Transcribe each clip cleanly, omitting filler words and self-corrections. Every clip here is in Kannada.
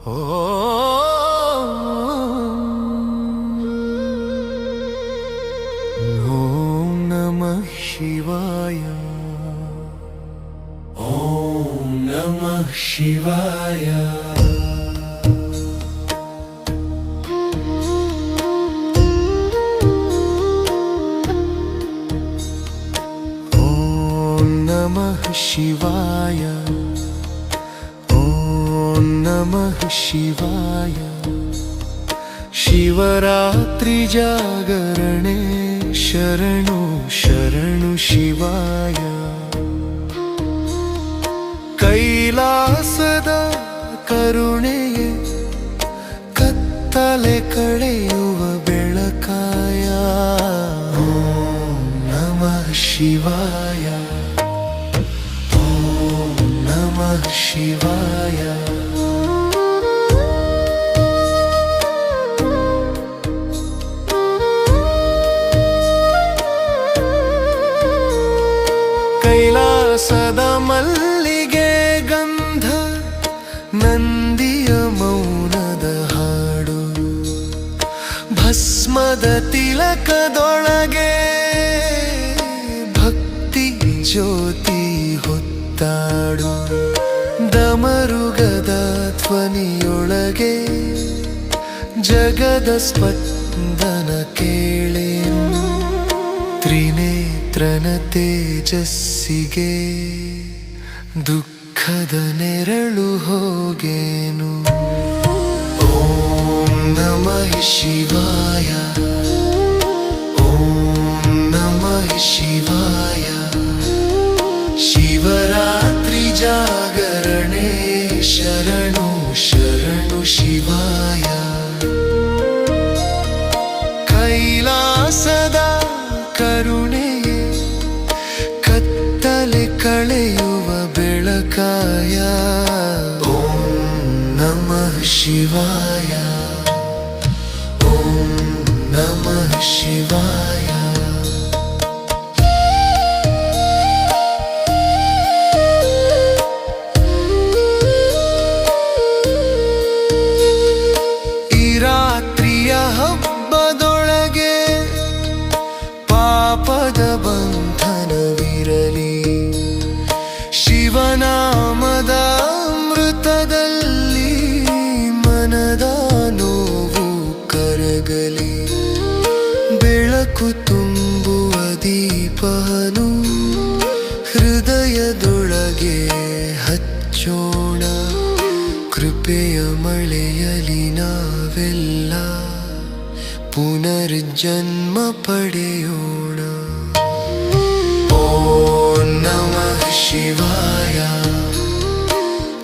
ಓಂ ನಮಃ ಶಿವಾಯ. ಓಂ ನಮಃ ಶಿವಾಯ. ಓಂ ನಮಃ ಶಿವಾಯ. ಓಂ ನಮಃ ಶಿವಾಯ. ಶಿವರಾತ್ರಿ ಜಾಗರಣೆ ಶರಣು ಶರಣು ಶಿವಾಯ. ಕೈಲಾಸದ ಕರುಣೆಯೇ ಕತ್ತಲೆ ಕಳೆಯುವ ಬೆಳಕಾಯ. ಓಂ ನಮಃ ಶಿವಾಯ. ಓಂ ನಮಃ ಶಿವಾಯ. ಕೈಲಾಸದ ಮಲ್ಲಿಗೆ ಗಂಧ ನಂದಿಯ ಮೌನದ ಹಾಡು. ಭಸ್ಮದ ತಿಲಕದೊಳಗೆ ಭಕ್ತಿ ಜ್ಯೋತಿ ಹೊತ್ತಾಡು. ದಮರುಗದ ಧ್ವನಿಯೊಳಗೆ ಜಗದ ಸ್ಪಂದನ ಕೇಳೇನು. ತ್ರಿನೇತ್ರನ ತೇಜಸ್ಸಿಗೆ ದುಃಖದ ನೆರಳು ಹೋಗೇನು. ಓಂ ನಮಃ ಶಿವಾಯ. ಓಂ ನಮಃ ಶಿವಾಯ. ಶಿವರಾತ್ರಿ ಜಾಗರಣೆ ಶರಣು ಶರಣು ಶಿವಾಯ. ಕೈಲಾಸದ ಕರುಣೆಯೇ ಕತ್ತಲೆ ಕಳೆಯುವ ಬೆಳಕಾಯ. ಓಂ ನಮಃ ಶಿವಾಯ. ಓಂ ನಮಃ ಶಿವಾಯ. ಈ ರಾತ್ರಿಯ ಹಬ್ಬದೊಳಗೆ ಪಾಪದ ಬಂಧನವಿರಲಿ. ಶಿವನಾಮದ ಅಮೃತದಲ್ಲಿ ಮನದ ನೋವು ಕರಗಲಿ. ಬೆಳಕು ತುಂಬುವ ದೀಪನು ಹೃದಯದೊಳಗೆ ಹಚ್ಚೋಣ. ಕೃಪೆಯ ಮಳೆಯಲಿ ನಾವೆಲ್ಲ ಪುನರ್ಜನ್ಮ ಪಡೆಯೋಣ. ಓಂ ನಮಃ ಶಿವಾಯ.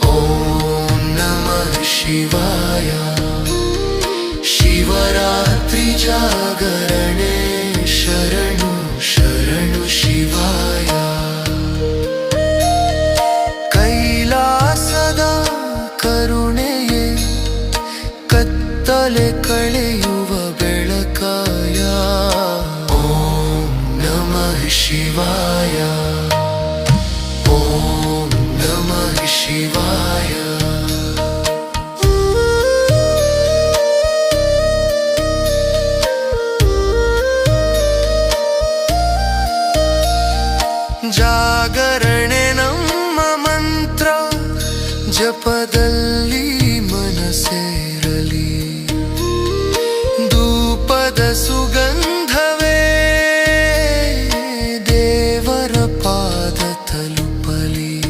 ಓಂ ನಮಃ ಶಿವಾಯ. ಶಿವರಾತ್ರಿ ಜಾಗರಣೆ ಶರಣು ಶರಣು ಶಿವಾಯ. ಕೈಲಾಸದ ಕರುಣೆಯೇ ಕತ್ತಲೆ ಕಳೆಯುವ ಬೆಳಕಾಯ. ಓಂ ನಮಃ ಶಿವಾಯ. ಓಂ ನಮಃ ಶಿವಾಯ. ಜಾಗರಣೆ ನಮ್ಮ ಮಂತ್ರ ಜಪದಲ್ಲಿ ಮನಸೇರಲಿ. ಧೂಪದ ಸುಗಂಧವೇ ದೇವರ ಪಾದ ತಲುಪಲಿ.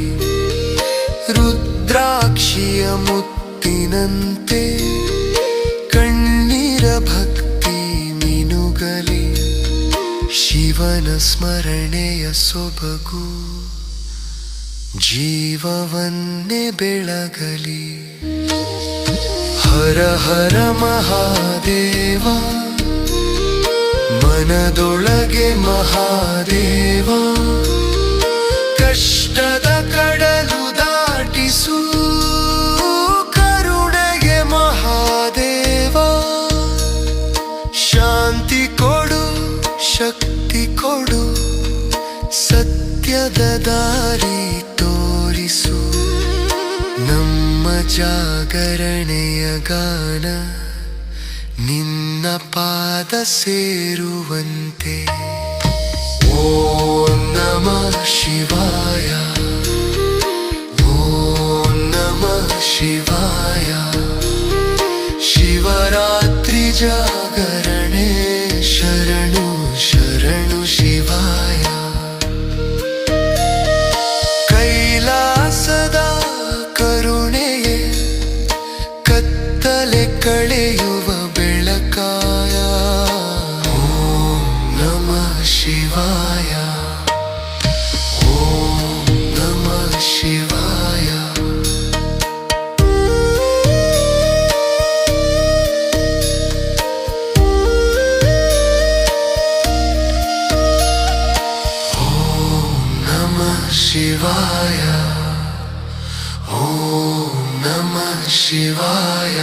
ರುದ್ರಾಕ್ಷಿಯ ಮುತ್ತಿನಂತೆ ಕಣ್ಣೀರ ಭಕ್ತಿ ಮಿನುಗಲಿ. ಶಿವನ ಸ್ಮರಣೆಯ ಸೊಬಗು ಜೀವವನ್ನೇ ಬೆಳಗಲಿ. ಹರ ಹರ ಮಹಾದೇವ. ಮನದೊಳಗೆ ಮಹಾದೇವ. ಕಷ್ಟದ ಕಡಲು ದಾಟಿಸು ಕರುಣೆಗೆ ಮಹಾದೇವ. ಶಾಂತಿ ಕೊಡು ಶಕ್ತಿ ಕೊಡು ಸತ್ಯದ ದಾರಿ ತೋರಿಸು. ನಮ್ಮ ಜಾಗರಣೆಯ ಗಾನ ನಿನ್ನ ಪಾದ ಸೇರುವಂತೆ. ಓಂ ನಮಃ ಶಿವಾಯ, ಓಂ ನಮಃ ಶಿವಾಯ. ಶಿವರಾತ್ರಿ ಜಾಗರಣೆ ಶರಣು ಶರಣು ಶಿವಾಯ. ಕೈಲಾಸದ ಕರುಣೆಯೇ ಕತ್ತಲೆ ಕಳೆಯುವ ಬೆಳಕಾಯ. ಓಂ ನಮಃ ಶಿವಾಯ, ಓಂ ನಮಃ ಶಿವಾಯ. ಶಿವಾಯ, ಓಂ ನಮಃ ಶಿವಾಯ.